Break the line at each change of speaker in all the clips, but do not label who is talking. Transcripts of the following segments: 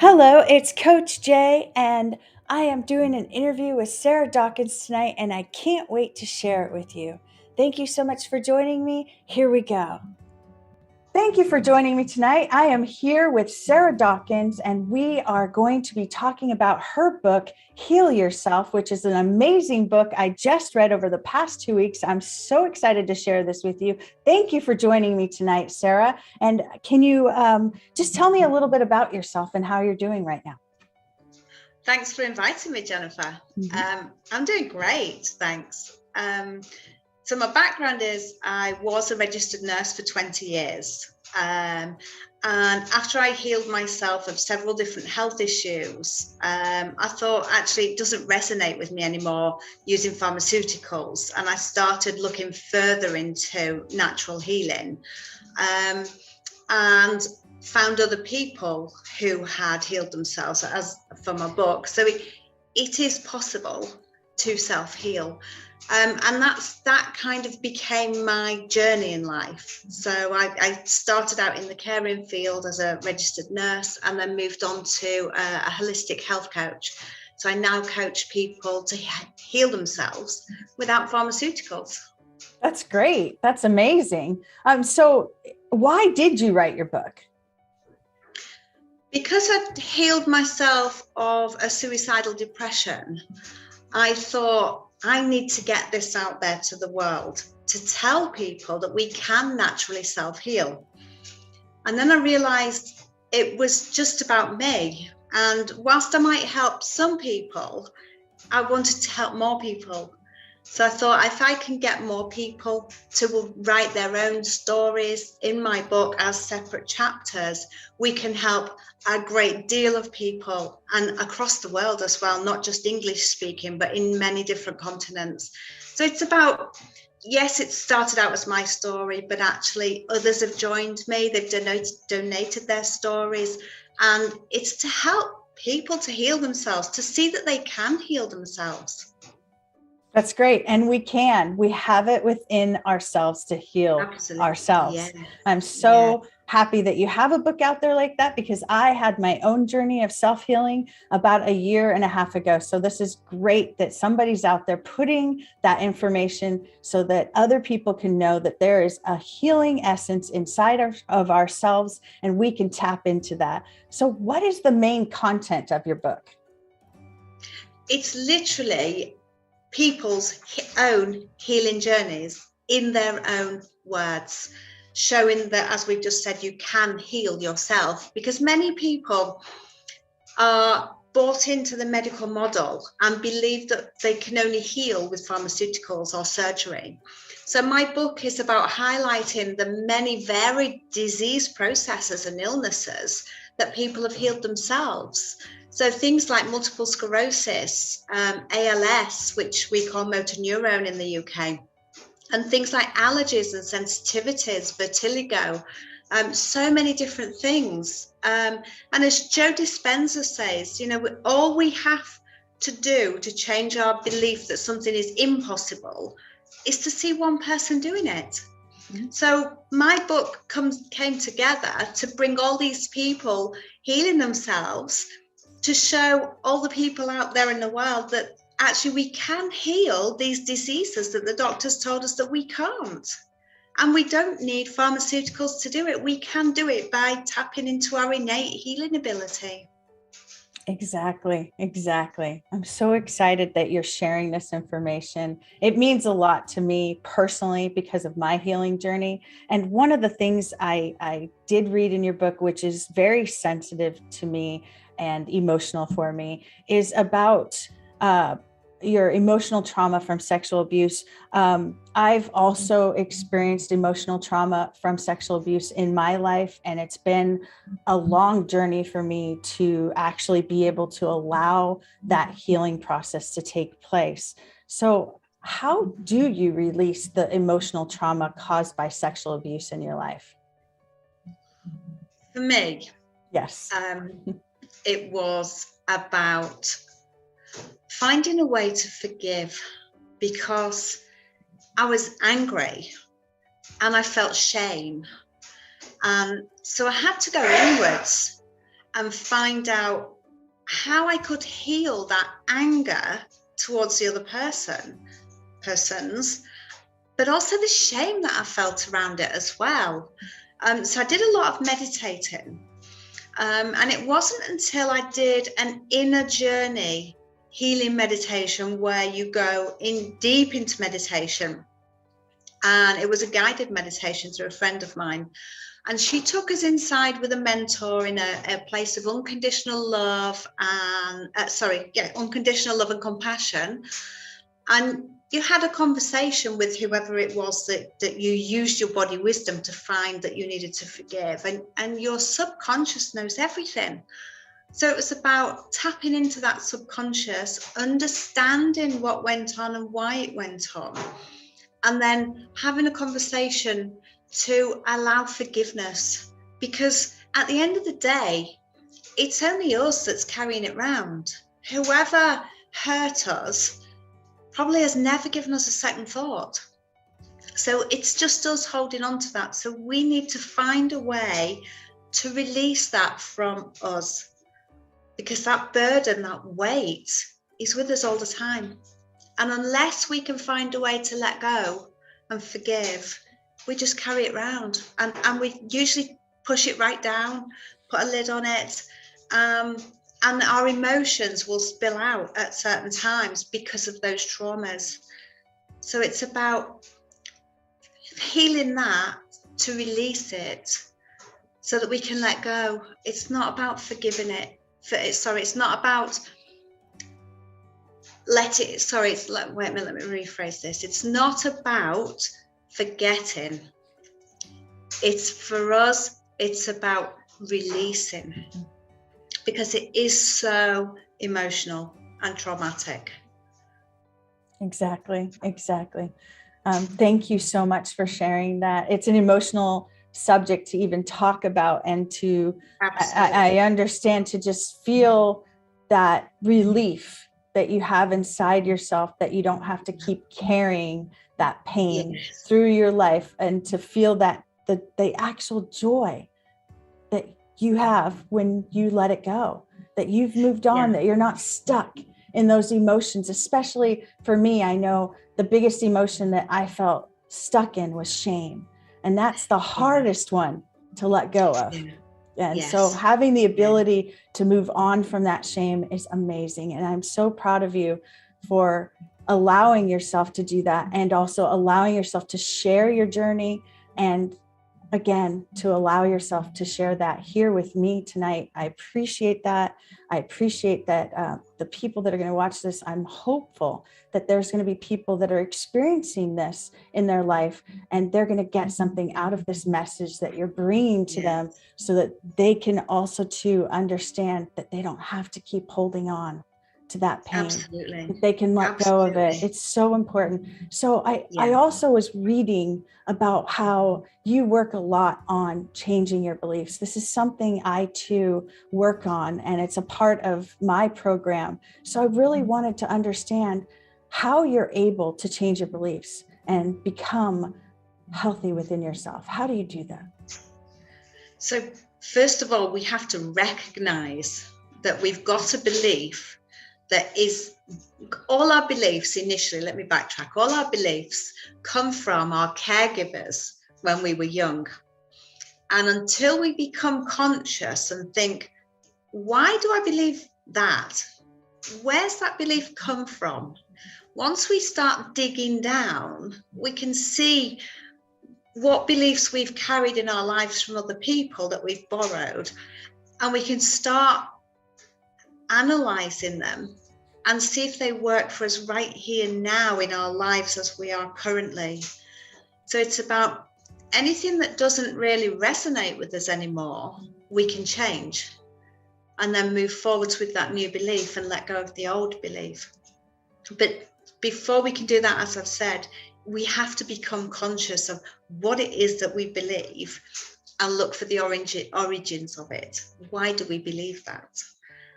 Hello, it's Coach Jay, and I am doing an interview with Sarah Dawkins tonight, and I can't wait to share it with you. Thank you so much for joining me. Here we go. Thank you for joining me tonight. I am here with Sarah Dawkins, and we are going to be talking about her book, Heal Yourself, which is an amazing book I just read over the past 2 weeks. I'm so excited to share this with you. Thank you for joining me tonight, Sarah. And can you just tell me a little bit about yourself and how you're doing right now?
Thanks for inviting me, Jennifer. I'm doing great, thanks. So my background is I was a registered nurse for 20 years. And after I healed myself of several different health issues, I thought actually it doesn't resonate with me anymore using pharmaceuticals. And I started looking further into natural healing and found other people who had healed themselves as from my book. So it is possible to self-heal. And that kind of became my journey in life. So I started out in the caring field as a registered nurse and then moved on to a holistic health coach. So I now coach people to heal themselves without pharmaceuticals.
That's great. That's amazing. So why did you write your book?
Because I'd healed myself of a suicidal depression, I thought I need to get this out there to the world to tell people that we can naturally self-heal. And then I realized it was just about me. And whilst I might help some people, I wanted to help more people. So I thought if I can get more people to write their own stories in my book as separate chapters, we can help a great deal of people and across the world as well, not just English speaking, but in many different continents. So it's about, yes, it started out as my story, but actually others have joined me. They've donated their stories, and it's to help people to heal themselves, to see that they can heal themselves.
That's great. And we have it within ourselves to heal ourselves. Yeah. I'm so happy that you have a book out there like that, because I had my own journey of self-healing about 1.5 years ago. So this is great that somebody's out there putting that information so that other people can know that there is a healing essence inside of ourselves and we can tap into that. So what is the main content of your book?
It's literally people's own healing journeys in their own words, showing that, as we've just said, you can heal yourself, because many people are bought into the medical model and believe that they can only heal with pharmaceuticals or surgery. So my book is about highlighting the many varied disease processes and illnesses that people have healed themselves. So things like multiple sclerosis, ALS, which we call motor neurone in the UK, and things like allergies and sensitivities, vertigo, so many different things. And as Joe Dispenza says, all we have to do to change our belief that something is impossible is to see one person doing it. Mm-hmm. So my book came together to bring all these people healing themselves, to show all the people out there in the world that actually we can heal these diseases that the doctors told us that we can't. And we don't need pharmaceuticals to do it. We can do it by tapping into our innate healing ability.
Exactly. I'm so excited that you're sharing this information. It means a lot to me personally because of my healing journey. And one of the things I did read in your book, which is very sensitive to me and emotional for me, is about your emotional trauma from sexual abuse. I've also experienced emotional trauma from sexual abuse in my life, and it's been a long journey for me to actually be able to allow that healing process to take place. So how do you release the emotional trauma caused by sexual abuse in your life?
For me,
yes.
It was about finding a way to forgive, because I was angry and I felt shame. So I had to go inwards and find out how I could heal that anger towards the other persons, but also the shame that I felt around it as well. So I did a lot of meditating. And it wasn't until I did an inner journey healing meditation where you go in deep into meditation. And it was a guided meditation through a friend of mine. And she took us inside with a mentor in a place of unconditional love and, unconditional love and compassion. And you had a conversation with whoever it was that you used your body wisdom to find that you needed to forgive. And your subconscious knows everything. So it was about tapping into that subconscious, understanding what went on and why it went on, and then having a conversation to allow forgiveness. Because at the end of the day, it's only us that's carrying it round. Whoever hurt us probably has never given us a second thought. So it's just us holding on to that. So we need to find a way to release that from us, because that burden, that weight is with us all the time. And unless we can find a way to let go and forgive, we just carry it around, and we usually push it right down, put a lid on it, and our emotions will spill out at certain times because of those traumas. So it's about healing that to release it so that we can let go. It's not about forgiving it. It's not about let me rephrase this. It's not about forgetting. It's for us, it's about releasing, because it is so emotional and traumatic.
Exactly. Thank you so much for sharing that. It's an emotional subject to even talk about, and to, I understand, to just feel that relief that you have inside yourself, that you don't have to keep carrying that pain through your life, and to feel that the actual joy that you have when you let it go, that you've moved on, that you're not stuck in those emotions. Especially for me, I know the biggest emotion that I felt stuck in was shame. And that's the hardest one to let go of. And so having the ability to move on from that shame is amazing. And I'm so proud of you for allowing yourself to do that, and also allowing yourself to share your journey, and again, to allow yourself to share that here with me tonight. I appreciate that. I appreciate that the people that are going to watch this, I'm hopeful that there's going to be people that are experiencing this in their life, and they're going to get something out of this message that you're bringing to them, so that they can also too understand that they don't have to keep holding on to that pain.
Absolutely.
They can let go of it. It's so important. So I also was reading about how you work a lot on changing your beliefs. This is something I too work on, and it's a part of my program. So I really wanted to understand how you're able to change your beliefs and become healthy within yourself. How do you do that?
So first of all, we have to recognize that we've got a belief that is, all our beliefs initially, let me backtrack, all our beliefs come from our caregivers when we were young. And until we become conscious and think, why do I believe that? Where's that belief come from? Once we start digging down, we can see what beliefs we've carried in our lives from other people that we've borrowed, and we can start analyzing them and see if they work for us right here now in our lives as we are currently. So it's about anything that doesn't really resonate with us anymore, we can change and then move forwards with that new belief and let go of the old belief. But before we can do that, as I've said, we have to become conscious of what it is that we believe and look for the origins of it. Why do we believe that?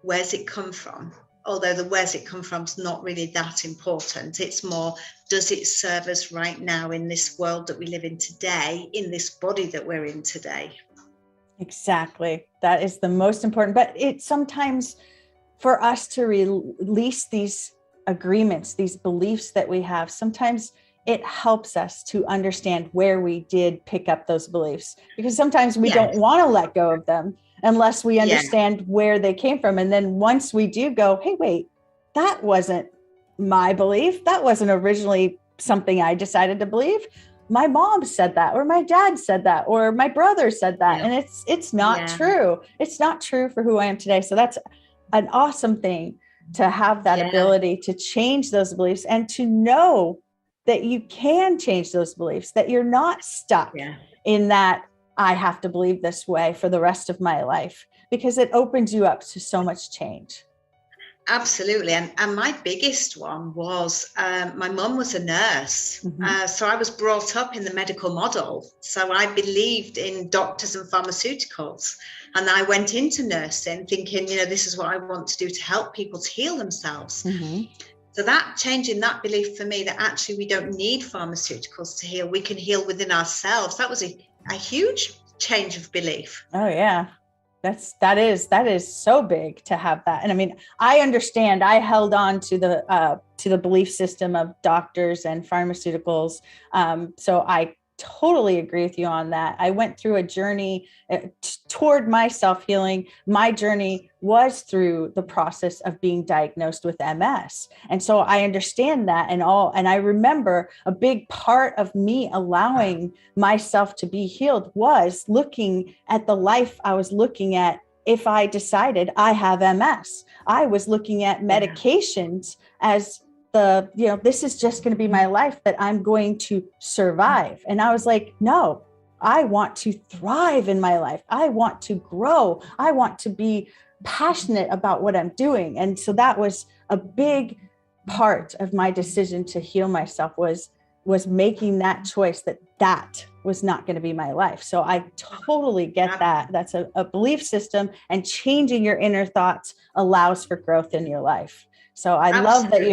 Where's it come from? Although the where's it come from is not really that important. It's more, does it serve us right now in this world that we live in today, in this body that we're in today?
Exactly. That is the most important. But it sometimes, for us to release these agreements, these beliefs that we have, sometimes it helps us to understand where we did pick up those beliefs, because sometimes we don't
Yes.
want to let go of them unless we
Yeah.
understand where they came from. And then once we do go, hey, wait, that wasn't my belief. That wasn't originally something I decided to believe. My mom said that, or my dad said that, or my brother said that.
Yeah.
And it's not
Yeah.
true. It's not true for who I am today. So that's an awesome thing, to have that
Yeah.
ability to change those beliefs and to know that you can change those beliefs, that you're not stuck
Yeah.
in that I have to believe this way for the rest of my life, because it opens you up to so much change.
Absolutely. And my biggest one was my mum was a nurse.
Mm-hmm.
So I was brought up in the medical model. So I believed in doctors and pharmaceuticals. And I went into nursing thinking, this is what I want to do to help people to heal themselves.
Mm-hmm.
So that changing that belief for me, that actually we don't need pharmaceuticals to heal. We can heal within ourselves. That was a huge change of belief.
Oh, yeah. That is so big to have that. And I mean, I understand, I held on to the belief system of doctors and pharmaceuticals. So I totally agree with you on that. I went through a journey toward my self-healing. My journey was through the process of being diagnosed with MS. And so I understand that and I remember a big part of me allowing myself to be healed was looking at the life I was looking at. If I decided I have MS, I was looking at medications as this is just going to be my life, that I'm going to survive. And I was like, no, I want to thrive in my life. I want to grow. I want to be passionate about what I'm doing. And so that was a big part of my decision to heal myself, was making that choice that was not going to be my life. So I totally get that. That's a belief system, and changing your inner thoughts allows for growth in your life. So I love that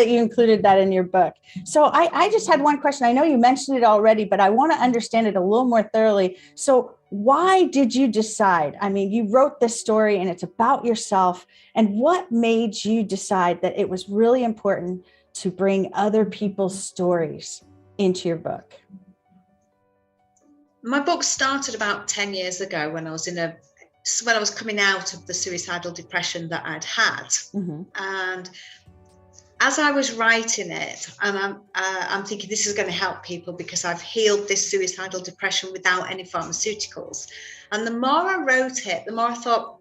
you included that in your book. So I just had one question. I know you mentioned it already, but I want to understand it a little more thoroughly. So why did you decide? I mean, you wrote this story and it's about yourself. And what made you decide that it was really important to bring other people's stories into your book?
My book started about 10 years ago when I was coming out of the suicidal depression that I'd had. Mm-hmm. And as I was writing it, and I'm thinking this is going to help people because I've healed this suicidal depression without any pharmaceuticals. And the more I wrote it, the more I thought,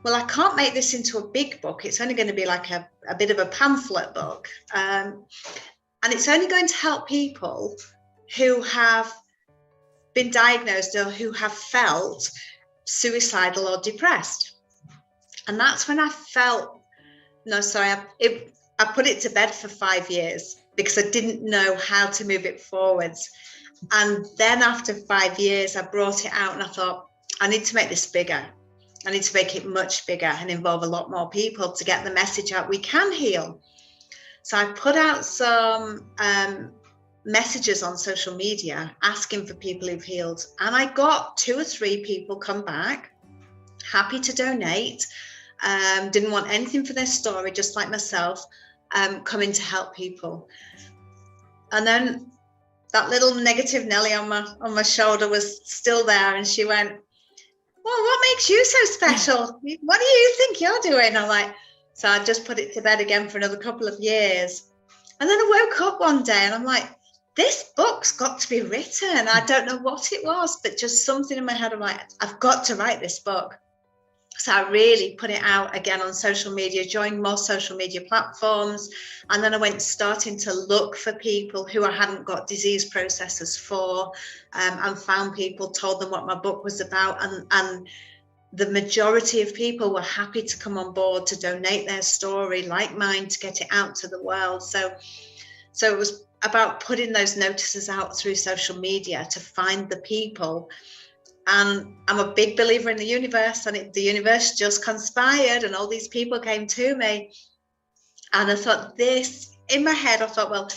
well, I can't make this into a big book. It's only going to be like a bit of a pamphlet book. And it's only going to help people who have been diagnosed or who have felt suicidal or depressed. And that's when I felt, I put it to bed for 5 years because I didn't know how to move it forwards. And then after 5 years, I brought it out and I thought, I need to make this bigger. I need to make it much bigger and involve a lot more people to get the message out. We can heal. So I put out some messages on social media asking for people who've healed, and I got 2 or 3 people come back happy to donate, didn't want anything for their story, just like myself, coming to help people. And then that little negative Nelly on my shoulder was still there, and she went, well, what makes you so special? What do you think you're doing? I'm like, so I just put it to bed again for another couple of years. And then I woke up one day and I'm like, this book's got to be written. I don't know what it was, but just something in my head. I'm like, I've got to write this book. So I really put it out again on social media, joined more social media platforms. And then I went starting to look for people who I hadn't got disease processors for, and found people, told them what my book was about. And the majority of people were happy to come on board to donate their story, like mine, to get it out to the world. So it was about putting those notices out through social media to find the people. And I'm a big believer in the universe, and the universe just conspired and all these people came to me. And I thought in my head, I thought, well,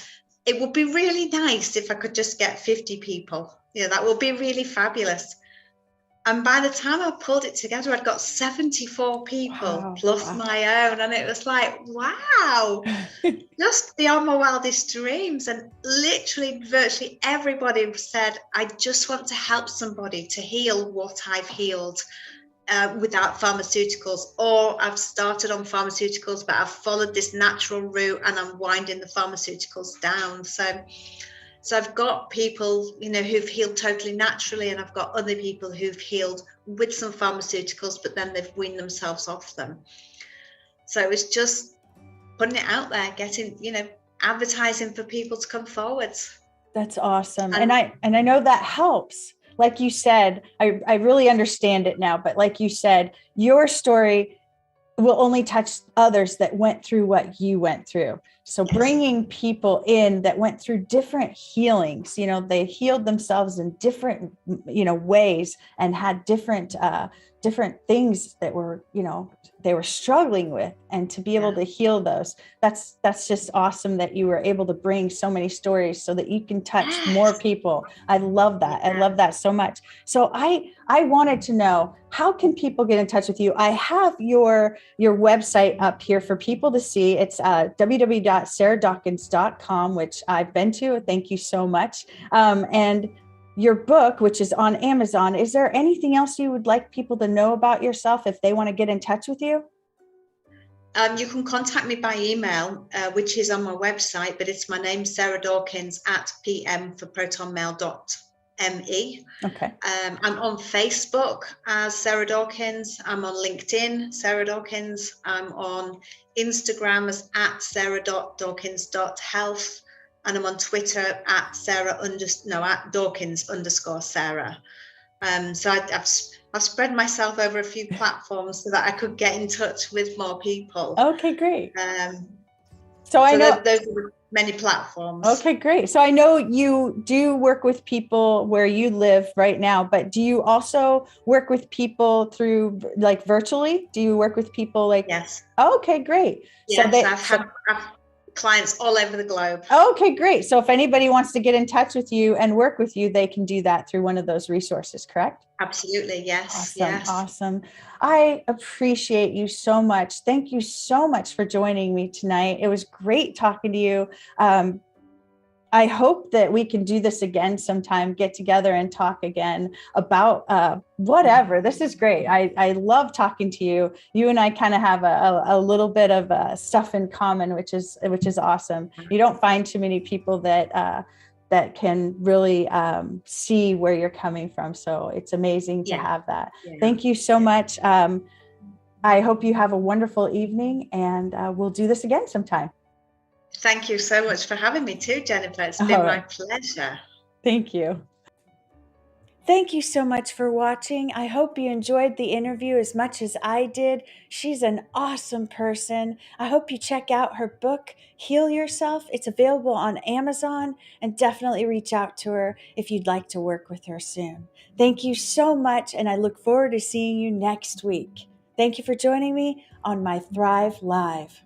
it would be really nice if I could just get 50 people. That would be really fabulous. And by the time I pulled it together, I'd got 74 people plus
Wow.
my own. And it was like, wow, just beyond my wildest dreams. And literally, virtually everybody said, I just want to help somebody to heal what I've healed. Without pharmaceuticals, or I've started on pharmaceuticals, but I've followed this natural route and I'm winding the pharmaceuticals down. So I've got people, who've healed totally naturally, and I've got other people who've healed with some pharmaceuticals, but then they've weaned themselves off them. So it's just putting it out there, getting, advertising for people to come forwards.
That's awesome. And I know that helps. Like you said, I really understand it now, but like you said, your story will only touch others that went through what you went through. So
Yes.
Bringing people in that went through different healings, they healed themselves in different, ways, and had different things that were, they were struggling with, and to be able to heal those, that's just awesome that you were able to bring so many stories so that you can touch more people. I love that. I love that so much. So I wanted to know, how can people get in touch with you? I have your website up here for people to see. It's www.sarahdawkins.com, which I've been to. Thank you so much. And your book, which is on Amazon. Is there anything else you would like people to know about yourself if they want to get in touch with you?
You can contact me by email, which is on my website, but it's my name, Sarah Dawkins, at pmforprotonmail.me.
Okay.
I'm on Facebook as Sarah Dawkins. I'm on LinkedIn, Sarah Dawkins. I'm on Instagram as at sarah.dawkins.health. And I'm on Twitter at Dawkins_Sarah. So I've spread myself over a few platforms so that I could get in touch with more people.
Okay, great. So I know
those are many platforms.
Okay, great. So I know you do work with people where you live right now, but do you also work with people through like virtually? Do you work with people like?
Yes.
Okay, great.
Yes, I've had clients all over the globe.
Okay, great. So if anybody wants to get in touch with you and work with you, they can do that through one of those resources, correct?
Absolutely. Yes.
Awesome.
Yes.
Awesome. I appreciate you so much. Thank you so much for joining me tonight. It was great talking to you. I hope that we can do this again sometime, get together and talk again about whatever. This is great. I love talking to you. You and I kind of have a little bit of stuff in common, which is awesome. You don't find too many people that can really see where you're coming from. So it's amazing to have that. Yeah. Thank you so much. I hope you have a wonderful evening, and we'll do this again sometime.
Thank you so much for having me too, Jennifer. It's been my pleasure.
Thank you. Thank you so much for watching. I hope you enjoyed the interview as much as I did. She's an awesome person. I hope you check out her book, Heal Yourself. It's available on Amazon, and definitely reach out to her if you'd like to work with her soon. Thank you so much, and I look forward to seeing you next week. Thank you for joining me on my Thrive Live.